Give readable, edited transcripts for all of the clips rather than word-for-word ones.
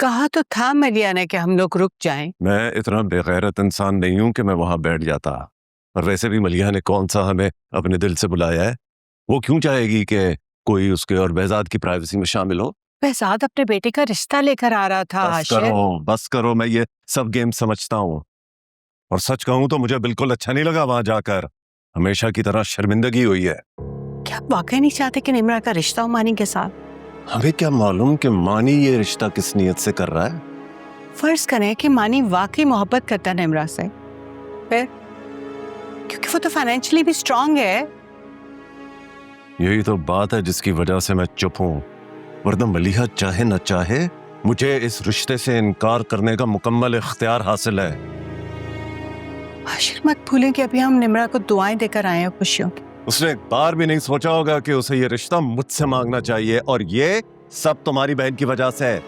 कहा तो था मलिया ने कि हम लोग रुक जाएं। मैं इतना बेगैरत इंसान नहीं हूं कि मैं वहां बैठ जाता। और वैसे भी मलिया ने कौन सा हमें अपने दिल से बुलाया है? वो क्यों चाहेगी कि कोई उसके और बेजाद की प्राइवेसी में शामिल हो? बेजाद अपने बेटे का रिश्ता लेकर आ रहा था। बस करो, मैं ये सब गेम समझता हूँ। और सच कहूं तो मुझे बिल्कुल अच्छा नहीं लगा वहां जाकर। हमेशा की तरह शर्मिंदगी हुई है। क्या आप वाकई नहीं चाहते कि निम्रा का रिश्ता हो मानी के साथ? हमें क्या मालूम कि मानी ये रिश्ता किस नीयत से कर रहा है। फर्ज करें कि मानी वाकई मोहब्बत करता है निम्रा से, फिर? क्योंकि वो तो फाइनेंशियली भी स्ट्रांग है। यही तो बात है जिसकी वजह से मैं चुप हूं। वरना मलिहा चाहे न चाहे मुझे इस रिश्ते से इनकार करने का मुकम्मल इख्तियार हासिल है। आशिर मत भूलें कि अभी हम निम्रा को दुआएं देकर आए हैं खुशियों की। उसने एक बार भी नहीं सोचा होगा कि उसे ये रिश्ता मुझसे मांगना चाहिए, और ये सब तुम्हारी बहन की वजह से है।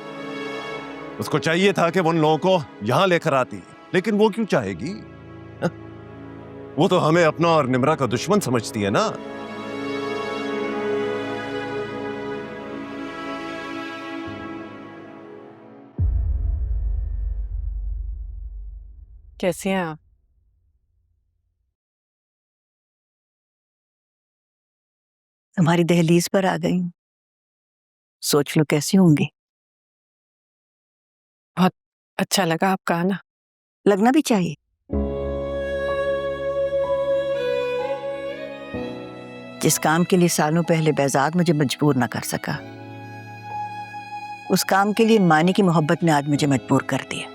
उसको चाहिए था कि वो उन लोगों को यहां लेकर आती, लेकिन वो क्यों चाहेगी? वो तो हमें अपना और निम्रा का दुश्मन समझती है ना। कैसी हैं आप? तुम्हारी दहलीज पर आ गई, सोच लो कैसी होंगी। बहुत अच्छा लगा आपका आना। लगना भी चाहिए। जिस काम के लिए सालों पहले बेजाद मुझे मजबूर न कर सका, उस काम के लिए मानी की मोहब्बत ने आज मुझे मजबूर कर दिया।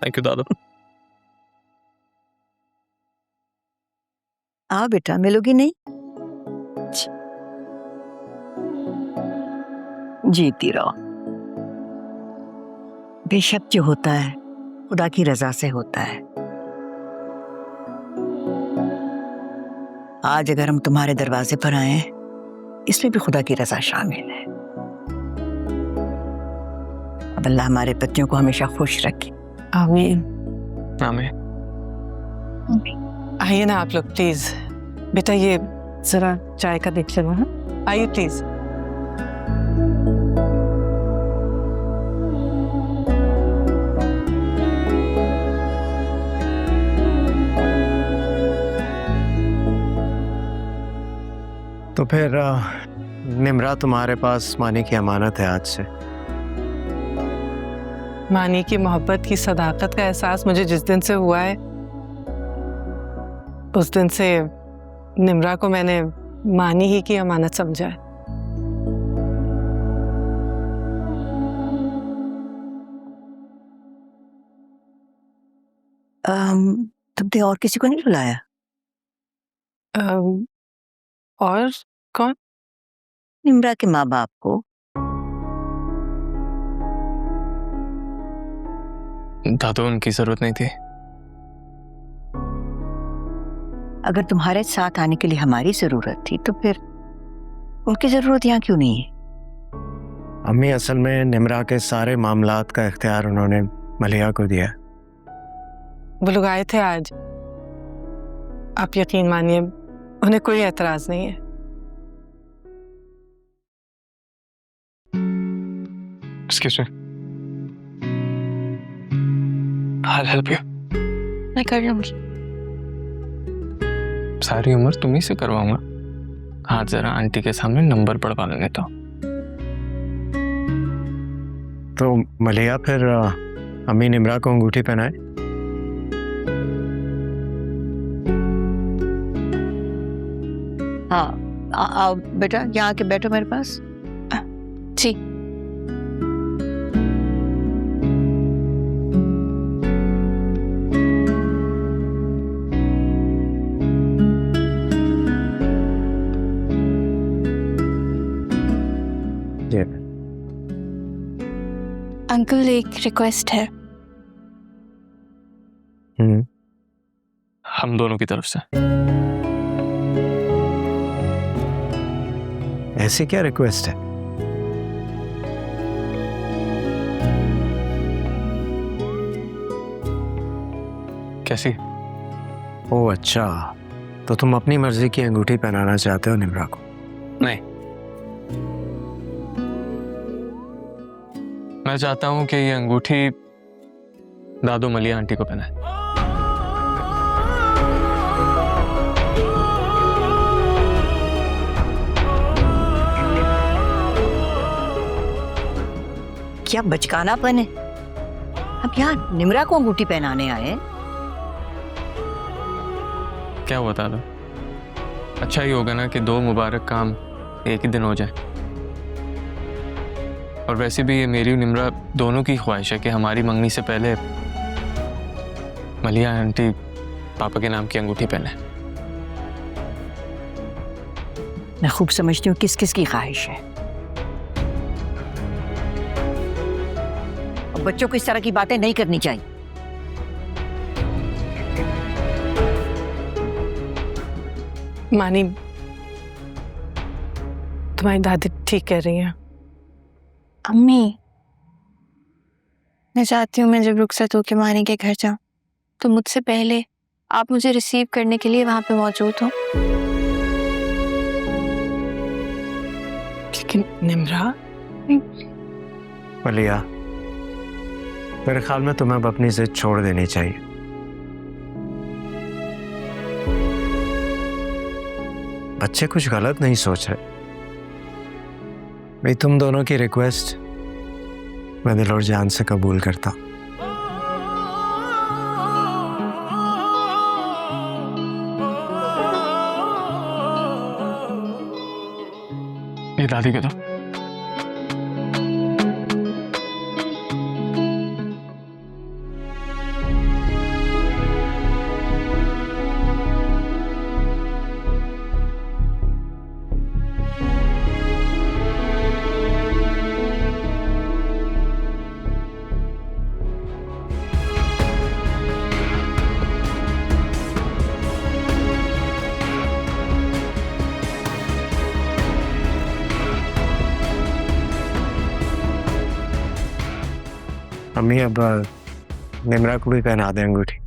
थैंक यू दादा। आओ बेटा, मिलोगी नहीं? जीती रहो। बेशक जो होता है खुदा की रजा से होता है। आज अगर हम तुम्हारे दरवाजे पर आए हैं, इसमें भी खुदा की रजा शामिल है। अब अल्लाह हमारे बच्चों को हमेशा खुश रखे। आमीन। आमीन। आइए ना आप लोग प्लीज। बेटा ये जरा चाय का देख लेना। आइए प्लीज। तो फिर निम्रा तुम्हारे पास मानी की अमानत है आज से। मानी की मोहब्बत की सदाकत का एहसास मुझे जिस दिन से हुआ है, उस दिन से निम्रा को मैंने मानी ही की अमानत समझा है। तुमने और किसी को नहीं बुलाया? और कौन? निम्रा के माँ बाप को। दादू उनकी जरूरत नहीं थी। अगर तुम्हारे साथ आने के लिए हमारी जरूरत थी तो फिर उनकी जरूरत यहाँ क्यों नहीं है? अम्मी, असल में निम्रा के सारे मामलात का इख्तियार उन्होंने मलिहा को दिया। वो लोग आए थे आज। आप यकीन मानिए उन्हें कोई एतराज नहीं है। Excuse me. I'll help you. मैं कर लूंगी। सारी उम्र तुम्ही से करवाऊंगा। आज जरा आंटी के सामने नंबर पढ़वा लेने तो मलिहा फिर अम्मी निम्रा को अंगूठी पहनाए। हाँ, आओ बेटा, यहाँ आके बैठो मेरे पास। जी। अंकल, एक रिक्वेस्ट है। हम दोनों की तरफ से। ऐसी क्या रिक्वेस्ट है? कैसी? ओह अच्छा, तो तुम अपनी मर्जी की अंगूठी पहनाना चाहते हो निम्रा को? नहीं, मैं चाहता हूँ कि ये अंगूठी दादू मलिया आंटी को पहनाए। क्या बचकानापन है। अब यहाँ निमरा को अंगूठी पहनाने आए हैं। क्या हुआ दादू? अच्छा ही होगा ना कि दो मुबारक काम एक ही दिन हो जाए। और वैसे भी ये मेरी और निमरा दोनों की ख्वाहिश है कि हमारी मंगनी से पहले मलिया आंटी पापा के नाम की अंगूठी पहने। मैं खूब समझती हूँ किस किस की ख्वाहिश है। और बच्चों को इस तरह की बातें नहीं करनी चाहिए। मानी, तुम्हारी दादी ठीक कह रही है। अम्मी, मैं चाहती हूँ मैं जब रुखसत होकर मानी के घर जाऊं तो मुझसे पहले आप मुझे रिसीव करने के लिए वहां पे मौजूद हो। लेकिन निमरा, मलिया, मेरे ख्याल में तुम्हें अब अपनी जिद छोड़ देनी चाहिए। बच्चे कुछ गलत नहीं सोच रहे। मैं तुम दोनों की रिक्वेस्ट मैं दिल और जान से कबूल करता। ये दादी के दो। अम्मी, अब निमरा को भी पहना दे अंगूठी।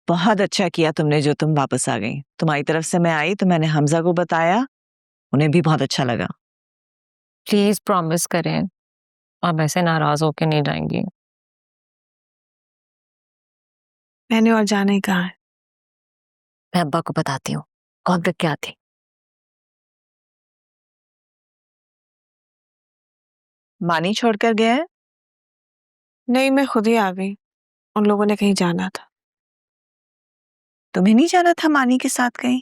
बहुत अच्छा किया तुमने जो तुम वापस आ गई। तुम्हारी तरफ से मैं आई तो मैंने हमजा को बताया, उन्हें भी बहुत अच्छा लगा। प्लीज प्रॉमिस करें आप ऐसे नाराज होके नहीं जाएंगी। मैंने और जाने कहा है। मैं अब्बा को बताती हूँ कौन तक क्या थी। मानी छोड़कर गया है? नहीं, मैं खुद ही आ गई। उन लोगों ने कहीं जाना था। तुम्हें नहीं जाना था मानी के साथ कहीं?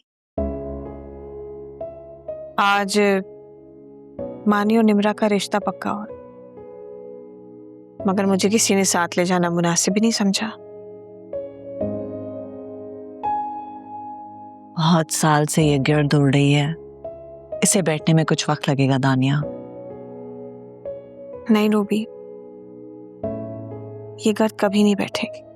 आज मानी और निमरा का रिश्ता पक्का हुआ, मगर मुझे किसी ने साथ ले जाना मुनासिब ही नहीं समझा। बहुत साल से ये गिर्द उड़ रही है, इसे बैठने में कुछ वक्त लगेगा दानिया। नहीं रूबी, ये गर्द कभी नहीं बैठेगी।